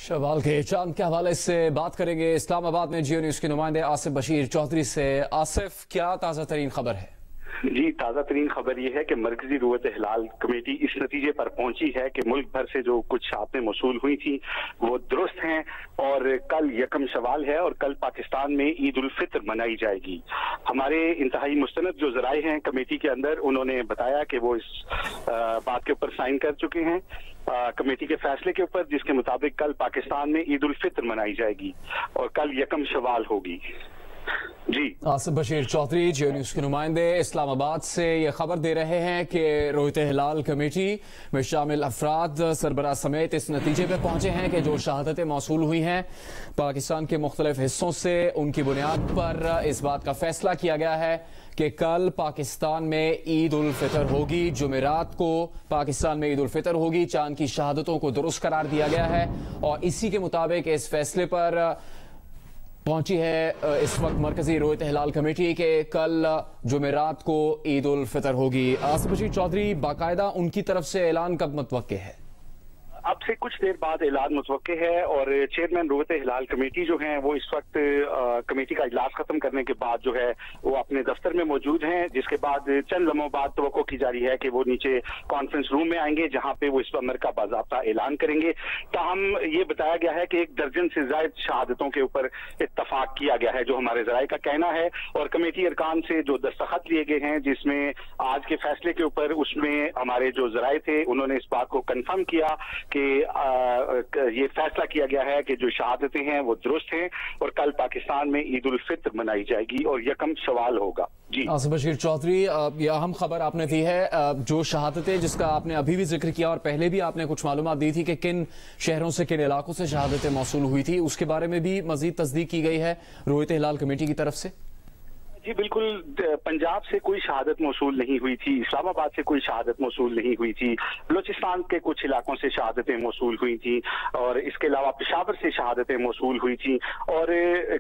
शवाल के चांद के हवाले से बात करेंगे इस्लामाबाद में जियो न्यूज के नुमाइंदे आसिफ बशीर चौधरी से। आसिफ, क्या ताज़ा तरीन खबर है? जी, ताज़ा तरीन खबर यह है कि मरकजी रुयत हिलाल कमेटी इस नतीजे पर पहुंची है कि मुल्क भर से जो कुछ शहादतें मौसूल हुई थी वो दुरुस्त हैं और कल यकम शवाल है और कल पाकिस्तान में ईद उल फित्र मनाई जाएगी। हमारे इंतहाई मुस्तनद जो जराए हैं कमेटी के अंदर, उन्होंने बताया कि वो इस बात के ऊपर साइन कर चुके हैं कमेटी के फैसले के ऊपर, जिसके मुताबिक कल पाकिस्तान में ईद उल फित्र मनाई जाएगी और कल यकम शवाल होगी। जी, आसिफ बशीर चौधरी जियो न्यूज के नुमाइंदे इस्लामाबाद से ये खबर दे रहे हैं कि रुयत हिलाल कमेटी में शामिल अफराद सरबराह समेत इस नतीजे पर पहुंचे हैं कि जो शहादतें मौसूल हुई हैं पाकिस्तान के मुख्तलिफ हिस्सों से, उनकी बुनियाद पर इस बात का फैसला किया गया है कि कल पाकिस्तान में ईद उल फितर होगी। जुमेरात को पाकिस्तान में ईद उल फितर होगी। चांद की शहादतों को दुरुस्त करार दिया गया है और इसी के मुताबिक इस फैसले पर पहुंची है इस वक्त मरकजी रुयत हिलाल कमेटी के कल जुमेरात को ईद उल फितर होगी। आसिफ बशीर चौधरी, बाकायदा उनकी तरफ से ऐलान कब मुतवक्के है? अब से कुछ देर बाद ऐलान मुतवक्के है और चेयरमैन रुयत हिलाल कमेटी जो हैं वो इस वक्त कमेटी का इजलास खत्म करने के बाद जो है वो अपने दफ्तर में मौजूद हैं, जिसके बाद चंद लम्हों बाद तवक्को की जा रही है कि वो नीचे कॉन्फ्रेंस रूम में आएंगे जहां पे वो इस अमर का बाज़ाब्ता ऐलान करेंगे। ताहम ये बताया गया है कि 1 दर्जन से ज्यादा शहादतों के ऊपर इत्तफाक किया गया है, जो हमारे जराए का कहना है, और कमेटी अरकान से जो दस्तखत लिए गए हैं जिसमें आज के फैसले के ऊपर, उसमें हमारे जो जराए थे उन्होंने इस बात को कन्फर्म किया कि ये फैसला किया गया है कि जो शहादतें हैं वो दुरुस्त हैं और कल पाकिस्तान में ईद उल फित्र मनाई जाएगी और यकम शवाल होगा। जी, आसिफ बशीर चौधरी, ये अहम खबर आपने दी है, जो शहादतें जिसका आपने अभी भी जिक्र किया और पहले भी आपने कुछ मालूमात दी थी कि किन शहरों से, किन इलाकों से शहादतें मौसूल हुई थी, उसके बारे में भी मजीद तस्दीक की गई है रुयत हिलाल कमेटी की तरफ से? जी बिल्कुल, पंजाब से कोई शहादत मौसूल नहीं हुई थी, इस्लामाबाद से कोई शहादत मौसूल नहीं हुई थी, बलोचिस्तान के कुछ इलाकों से शहादतें मौसूल हुई थी और इसके अलावा पेशावर से शहादतें मौसूल हुई थी। और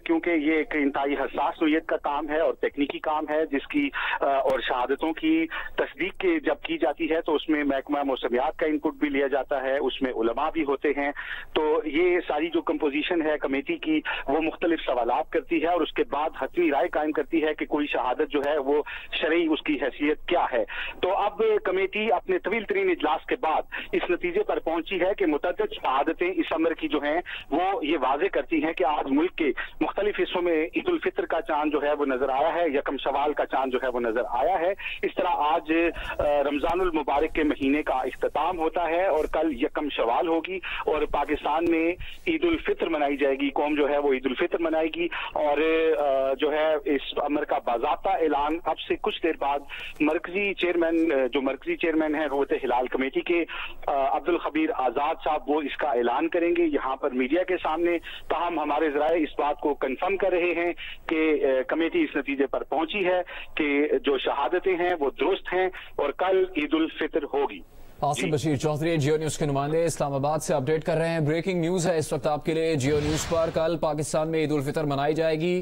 क्योंकि ये एक इंतहाई हसास नोयत का काम है और तकनीकी काम है जिसकी और शहादतों की तस्दीक जब की जाती है तो उसमें महकमा मौसमियात का इनपुट भी लिया जाता है, उसमें उलमा भी होते हैं, तो ये सारी जो कंपोजिशन है कमेटी की वो मुख्तलिफ सवालात करती है और उसके बाद हतमी राय कायम करती है कि कोई शहादत जो है वो शरई उसकी हैसियत क्या है। तो अब कमेटी अपने तवील तरीन इजलास के बाद इस नतीजे पर पहुंची है कि मुतअद्दिद शहादतें इस अमर की जो हैं वो ये वाजे करती हैं कि आज मुल्क के मुख्तलिफ हिस्सों में ईद उल फित्र का चांद जो है वो नजर आया है, यकम शवाल का चांद जो है वो नजर आया है। इस तरह आज रमजानुल मुबारक के महीने का इख्तिताम होता है और कल यकम शवाल होगी और पाकिस्तान में ईद उल फित्र मनाई जाएगी। कौम जो है वो ईद उल फित्र मनाएगी और जो है इस अमर का बाज़ाब्ता ऐलान अब से कुछ देर बाद मरकजी चेयरमैन है रुयत हिलाल कमेटी के अब्दुल खबीर आजाद साहब, वो इसका ऐलान करेंगे यहाँ पर मीडिया के सामने। ताहम हमारे जराए इस बात को कंफर्म कर रहे हैं कि कमेटी इस नतीजे पर पहुंची है कि जो शहादतें हैं वो दुरुस्त हैं और कल ईद उल फित्र होगी। आसिफ बशीर चौधरी जियो न्यूज के नुमाइंदे इस्लामाबाद से अपडेट कर रहे हैं। ब्रेकिंग न्यूज है इस वक्त आपके लिए जियो न्यूज पर। कल पाकिस्तान में ईद उल फितर मनाई जाएगी।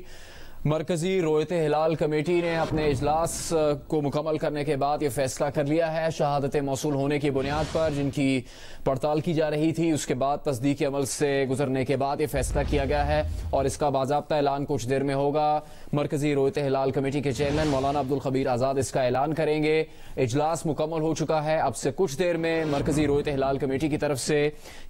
मरकजी रुयत हिलाल कमेटी ने अपने इजलास को मुकम्मल करने के बाद ये फैसला कर लिया है। शहादतें मौसूल होने की बुनियाद पर जिनकी पड़ताल की जा रही थी, उसके बाद तस्दीकी अमल से गुजरने के बाद ये फैसला किया गया है और इसका बाज़ाब्ता ऐलान कुछ देर में होगा। मरकजी रुयत हिलाल कमेटी के चेयरमैन मौलाना अब्दुल खबीर आज़ाद इसका ऐलान करेंगे। इजलास मुकम्मल हो चुका है। अब से कुछ देर में मरकजी रुयत हिलाल कमेटी की तरफ से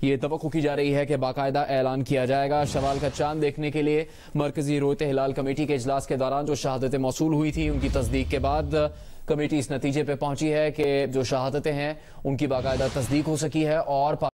ये तवक्को की जा रही है कि बाकायदा ऐलान किया जाएगा। शवाल का चांद देखने के लिए मरकजी रुयत हिलाल कमेटी के इजलास के दौरान जो शहादतें मौसूल हुई थी उनकी तस्दीक के बाद कमेटी इस नतीजे पर पहुंची है कि जो शहादतें हैं उनकी बाकायदा तस्दीक हो सकी है और